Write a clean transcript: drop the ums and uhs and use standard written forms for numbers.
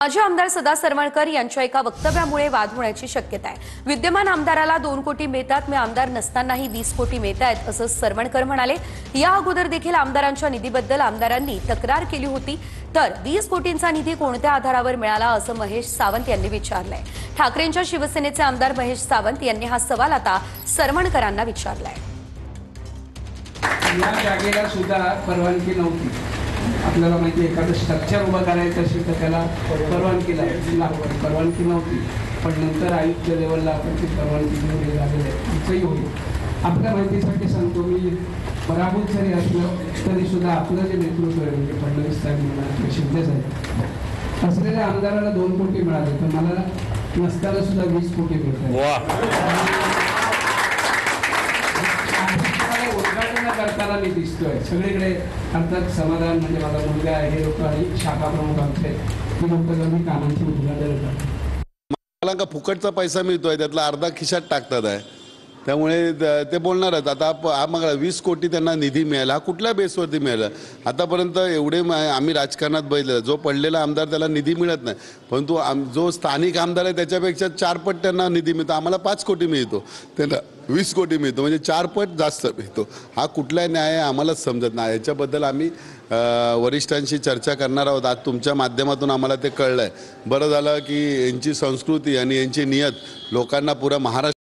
माजी आमदार सदा सरवणकर यांच्या एका वक्तव्यामुळे वाद होण्याची शक्यता आहे। विद्यमान आमदाराला 2 कोटी मिळतात, मी आमदार नसतानाही 20 कोटी मिळतायत असं सरवणकर म्हणाले। या अगोदर देखील आमदारांच्या निधीबद्दल आमदारांनी तक्रार केली होती, तर 20 कोटींचा निधी कोणत्या आधारावर मिळाला असं महेश सावंत यांनी विचारलंय। ठाकरेंच्या शिवसेनेचे आमदार महेश सावंत यांनी हा सवाल आता सरवणकरांना विचारलाय। या जागेला सुद्धा परवानगी नव्हती। आपल्याला माहिती आहे, एखादं स्ट्रक्चर उभं करायचं असेल तर त्याला परवानगी लागते, परवानगी नव्हती, पण नंतर आयुक्त लेवलला आपण ती परवानगी घेऊन झालेली आहे। तिचंही होईल। आपल्या माहितीसाठी सांगतो, मी पराभूत जरी असलो तरी सुद्धा आपलं जे नेतृत्व आहे, म्हणजे फडणवीस साहेब म्हणा किंवा शिंदे साहेब, असलेल्या आमदाराला 2 कोटी मिळाले, तर मला नसताना सुद्धा 20 कोटी मिळतात। करताना मी दिसतोय सगळीकडे। अर्थात समाधान म्हणजे माझा मुलगा आहे, हे लोक आणि शाखा प्रमुख आमचे ही लोक जमी कामांची उद्घाटन करतात। मला का फुकटचा पैसा मिळतोय, त्यातला अर्धा खिशात टाकतात आहे, त्यामुळे ते बोलणार आहेत। आता मग 20 कोटी त्यांना निधी मिळाला, हा कुठल्या बेसवरती मिळाला? आतापर्यंत एवढे आम्ही राजकारणात बघितलं, जो पडलेला आमदार त्याला निधी मिळत नाही, परंतु जो स्थानिक आमदार आहे त्याच्यापेक्षा 4 पट त्यांना निधी मिळतो। आम्हाला 5 कोटी मिळतो, त्यांना 20 कोटी मिळतो, म्हणजे 4 पट जास्त मिळतो। हा कुठला न्याय आहे आम्हालाच समजत नाही। याच्याबद्दल आम्ही वरिष्ठांशी चर्चा करणार आहोत। आज तुमच्या माध्यमातून आम्हाला ते कळलं आहे। बरं झालं की यांची संस्कृती आणि यांची नियत लोकांना पुरा महाराष्ट्र